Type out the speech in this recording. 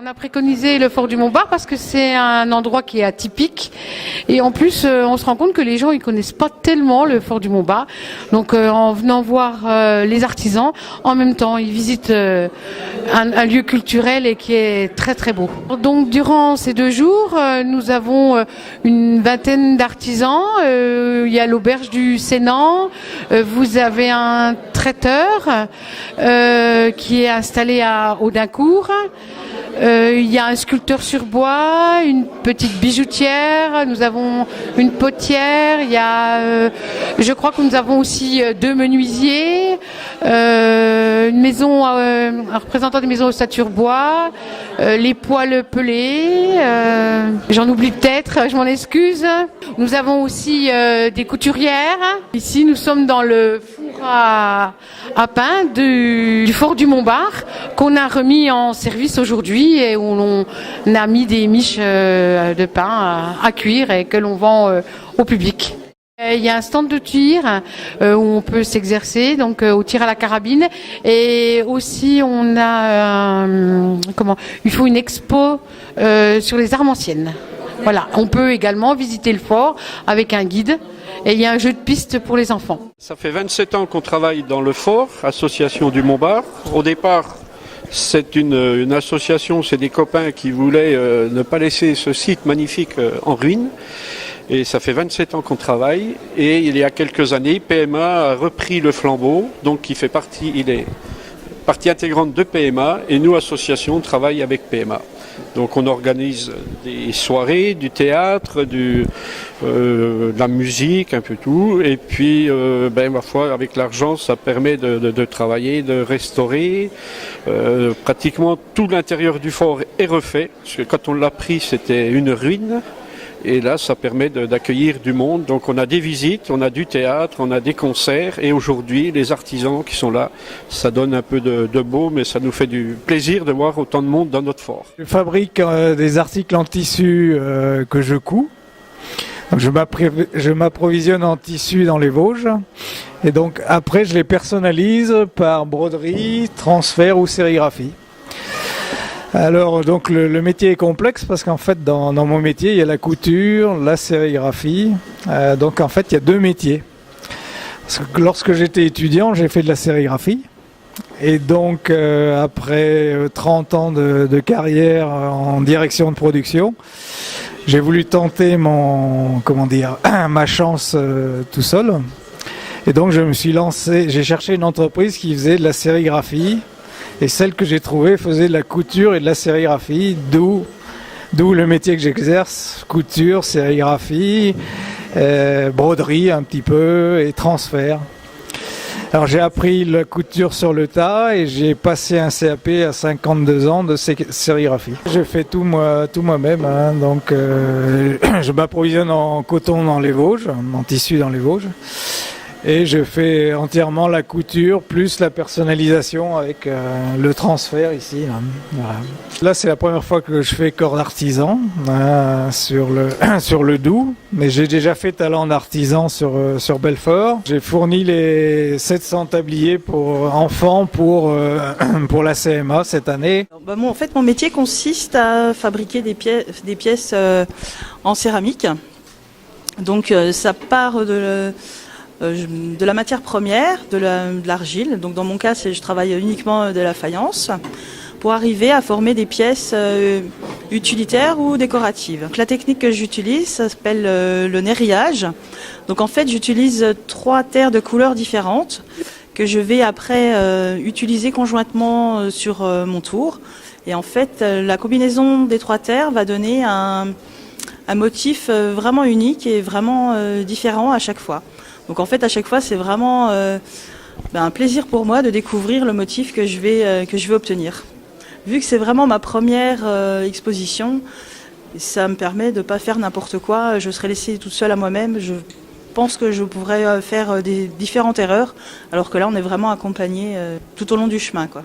On a préconisé le fort du Montbard parce que c'est un endroit qui est atypique et en plus on se rend compte que les gens ils connaissent pas tellement le fort du Montbard. Donc en venant voir les artisans, en même temps ils visitent un lieu culturel et qui est très très beau. Donc durant ces 2 jours, nous avons une vingtaine d'artisans. Il y a l'auberge du Sénan, vous avez un traiteur qui est installé à Audincourt. Il y a un sculpteur sur bois, une petite bijoutière, nous avons une potière, il y a, je crois que nous avons aussi 2 menuisiers, une maison, un représentant des maisons ossature bois, les poêles pelés, j'en oublie peut-être, je m'en excuse. Nous avons aussi des couturières. Ici, nous sommes dans le four à pain du fort du Montbard qu'on a remis en service aujourd'hui et où on a mis des miches de pain à cuire et que l'on vend au public. Il y a un stand de tir où on peut s'exercer, donc au tir à la carabine, et aussi on a il faut une expo sur les armes anciennes. Voilà, on peut également visiter le fort avec un guide. Et il y a un jeu de piste pour les enfants. Ça fait 27 ans qu'on travaille dans le fort, association du Montbard. Au départ, c'est une association, c'est des copains qui voulaient ne pas laisser ce site magnifique en ruine. Et ça fait 27 ans qu'on travaille. Et il y a quelques années, PMA a repris le flambeau, donc il est partie intégrante de PMA. Et nous, association, on travaille avec PMA. Donc on organise des soirées, du théâtre, de la musique, un peu tout. Et puis, ma foi, avec l'argent, ça permet de travailler, de restaurer. Pratiquement tout l'intérieur du fort est refait. Parce que quand on l'a pris, c'était une ruine. Et là, ça permet d'accueillir du monde. Donc on a des visites, on a du théâtre, on a des concerts. Et aujourd'hui, les artisans qui sont là, ça donne un peu de beau, mais ça nous fait du plaisir de voir autant de monde dans notre fort. Je fabrique des articles en tissu que je couds. Donc je m'approvisionne en tissu dans les Vosges. Et donc après, je les personnalise par broderie, transfert ou sérigraphie. Alors donc le métier est complexe parce qu'en fait dans mon métier il y a la couture, la sérigraphie, donc en fait il y a 2 métiers. Parce que lorsque j'étais étudiant j'ai fait de la sérigraphie et donc après 30 ans de carrière en direction de production, j'ai voulu tenter ma chance tout seul et donc je me suis lancé, j'ai cherché une entreprise qui faisait de la sérigraphie. Et celle que j'ai trouvée faisait de la couture et de la sérigraphie, d'où le métier que j'exerce, couture, sérigraphie, broderie un petit peu et transfert. Alors j'ai appris la couture sur le tas et j'ai passé un CAP à 52 ans de sérigraphie. Je fais tout moi-même, hein, donc je m'approvisionne en coton dans les Vosges, en tissu dans les Vosges. Et je fais entièrement la couture plus la personnalisation avec le transfert ici. Là, voilà. Là c'est la première fois que je fais corps d'artisan sur le Doubs. Mais j'ai déjà fait talent d'artisan sur Belfort. J'ai fourni les 700 tabliers pour enfants pour la CMA cette année. En fait mon métier consiste à fabriquer des pièces en céramique. Donc ça part de la matière première, de l'argile. Donc dans mon cas, je travaille uniquement de la faïence pour arriver à former des pièces utilitaires ou décoratives. Donc, la technique que j'utilise, ça s'appelle le nerriage. Donc en fait, j'utilise 3 terres de couleurs différentes que je vais après utiliser conjointement sur mon tour. Et en fait, la combinaison des 3 terres va donner un motif vraiment unique et vraiment différent à chaque fois. Donc en fait à chaque fois c'est vraiment un plaisir pour moi de découvrir le motif que je vais obtenir. Vu que c'est vraiment ma première exposition, ça me permet de ne pas faire n'importe quoi. Je serai laissée toute seule à moi-même. Je pense que je pourrais faire des différentes erreurs, alors que là on est vraiment accompagné tout au long du chemin, quoi.